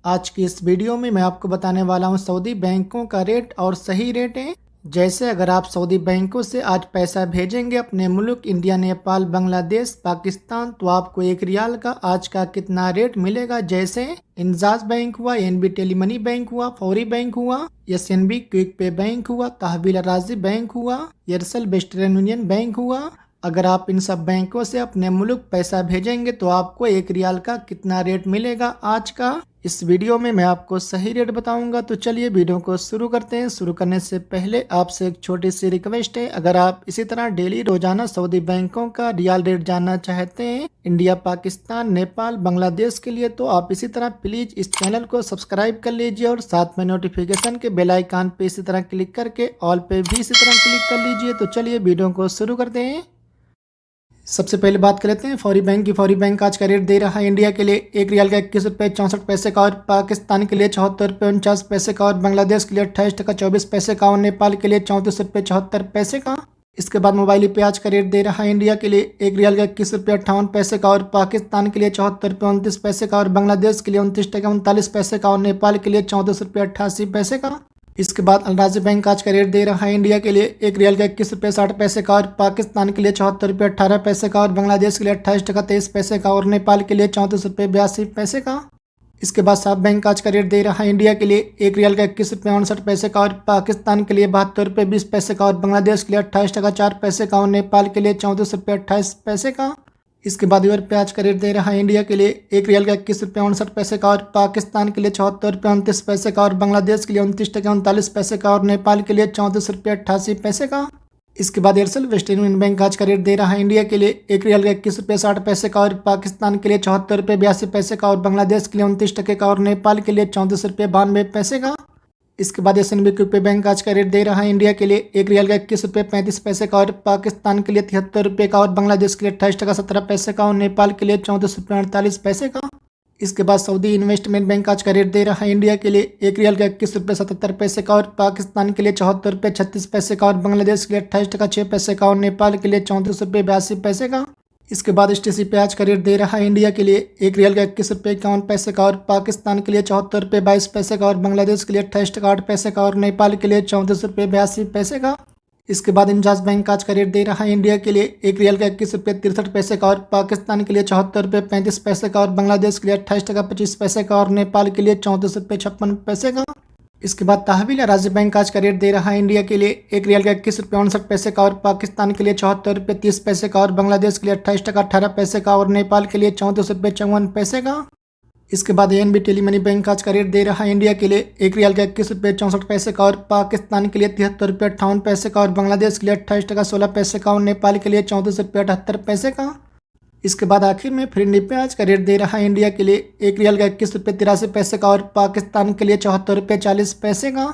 आज की इस वीडियो में मैं आपको बताने वाला हूं सऊदी बैंकों का रेट और सही रेट है। जैसे अगर आप सऊदी बैंकों से आज पैसा भेजेंगे अपने मुल्क इंडिया, नेपाल, बांग्लादेश, पाकिस्तान, तो आपको 1 रियाल का आज का कितना रेट मिलेगा। जैसे इंजाज बैंक हुआ, एनबी टेलीमनी बैंक हुआ, फौरी बैंक हुआ, एसएनबी क्विक पे बैंक हुआ, तहवील राजी बैंक हुआ, एयरसेल वेस्टर्न यूनियन बैंक हुआ। अगर आप इन सब बैंकों से अपने मुल्क पैसा भेजेंगे तो आपको 1 रियाल का कितना रेट मिलेगा आज का। इस वीडियो में मैं आपको सही रेट बताऊंगा। तो चलिए वीडियो को शुरू करते हैं। शुरू करने से पहले आपसे एक छोटी सी रिक्वेस्ट है, अगर आप इसी तरह डेली रोजाना सऊदी बैंकों का रियाल रेट जानना चाहते हैं इंडिया, पाकिस्तान, नेपाल, बांग्लादेश के लिए, तो आप इसी तरह प्लीज इस चैनल को सब्सक्राइब कर लीजिए और साथ में नोटिफिकेशन के बेल आइकन पे इसी तरह क्लिक करके ऑल पे भी इसी तरह क्लिक कर लीजिए। तो चलिए वीडियो को शुरू करते हैं। सबसे पहले बात कर लेते हैं फौरी बैंक की। फौरी बैंक आज का रेट दे रहा है इंडिया के लिए 1 रियाल का 21 रुपये 64 पैसे का, और पाकिस्तान के लिए 74 रुपये 49 पैसे का, और बांग्लादेश के लिए 28 टका 24 पैसे का, और नेपाल के लिए 34 रुपये 74 पैसे का। इसके बाद मोबाइल पे आज का रेट दे रहा है इंडिया के लिए 1 रियाल का 21 रुपये 58 पैसे का, और पाकिस्तान के लिए 74 रुपये 29 पैसे का, और बांग्लादेश के लिए 29 टका 39 पैसे का, और नेपाल के लिए 14 रुपये 88 पैसे का। इसके बाद अलराजी बैंक आज का रेट दे रहा है इंडिया के लिए 1 रियाल का 21 रुपये 60 पैसे का, और पाकिस्तान के लिए 74 रुपये 18 पैसे का, और बांग्लादेश के लिए 28 टका 23 पैसे का, और नेपाल के लिए 34 रुपये 82 पैसे का। इसके बाद साफ बैंक आज का रेट दे रहा है इंडिया के लिए 1 रियाल का 21 रुपये 59 पैसे का, और पाकिस्तान के लिए 72 रुपये 20 पैसे का, और बांग्लादेश के लिए 28 टका 4 पैसे का, और नेपाल के लिए 34 रुपये 28 पैसे का। इसके बाद यूरो पे आज का रेट दे रहा है इंडिया के लिए 1 रियाल का 21 रुपये 59 पैसे का, और पाकिस्तान के लिए 74 रुपये 29 पैसे का, और बांग्लादेश के लिए 29 टका 39 पैसे का, और नेपाल के लिए 34 रुपये 88 पैसे का। इसके बाद एयरसेल वेस्टर्न यूनियन बैंक आज का रेट दे रहा है इंडिया के लिए 1 रियाल का 21 रुपये 60 पैसे का, और पाकिस्तान के लिए 74 रुपये 82 पैसे का, और बांग्लादेश के लिए 29 टके का, और नेपाल के लिए 34 रुपये 92 पैसे का। इसके बाद एसएनबी क्विक पे बैंक आज का रेट दे रहा है इंडिया के लिए 1 रियाल का 21 रुपये 35 पैसे का, और पाकिस्तान के लिए 73 रुपये का, और बांग्लादेश के लिए 28 टका 17 पैसे का, और नेपाल के लिए 34 रुपये 48 पैसे का। इसके बाद सऊदी इन्वेस्टमेंट बैंक आज का रेट दे रहा है इंडिया के लिए 1 रियाल का 21 रुपये 77 पैसे का, और पाकिस्तान के लिए 74 रुपये 36 पैसे का, और बांग्लादेश के लिए 28 टका 6 पैसे का, और नेपाल के लिए 34 रुपये 82 पैसे का। इसके बाद एसटीसी पे आज का रेट दे रहा है इंडिया के लिए 1 रियाल का 21 रुपये 51 पैसे का, और पाकिस्तान के लिए 74 रुपये 22 पैसे का, और बांग्लादेश के लिए 28 टका 8 पैसे का, और नेपाल के लिए 34 रुपये 82 पैसे का। इसके बाद इंजाज बैंक आज का रेट दे रहा है इंडिया के लिए 1 रियाल का 21 रुपये 63 पैसे का, और पाकिस्तान के लिए 74 रुपये 35 पैसे का, और बांग्लादेश के लिए 28 टका 25 पैसे का, और नेपाल के लिए 34 रुपये 56 पैसे का। इसके बाद तहवील राजी बैंक आज का रेट दे रहा है इंडिया के लिए 1 रियाल का 21 रुपये 59 पैसे का, और पाकिस्तान के लिए 74 रुपये 30 पैसे का, और बांग्लादेश के लिए 28 टका 18 पैसे का, और नेपाल के लिए 34 रुपये 54 पैसे का। इसके बाद एनबी टेलीमनी बैंक आज का रेट दे रहा है इंडिया के लिए 1 रियाल का 21 रुपये 64 पैसे का, और पाकिस्तान के लिए 73 रुपये 58 पैसे का, और बांग्लादेश के लिए 28 टका 16 पैसे का, और नेपाल के लिए 34 रुपये 78 पैसे का। इसके बाद आखिर में फिरनी पे आज का रेट दे रहा है इंडिया के लिए 1 रियाल का 21 रुपये 83 पैसे का, और पाकिस्तान के लिए 74 रुपये 40 पैसे का।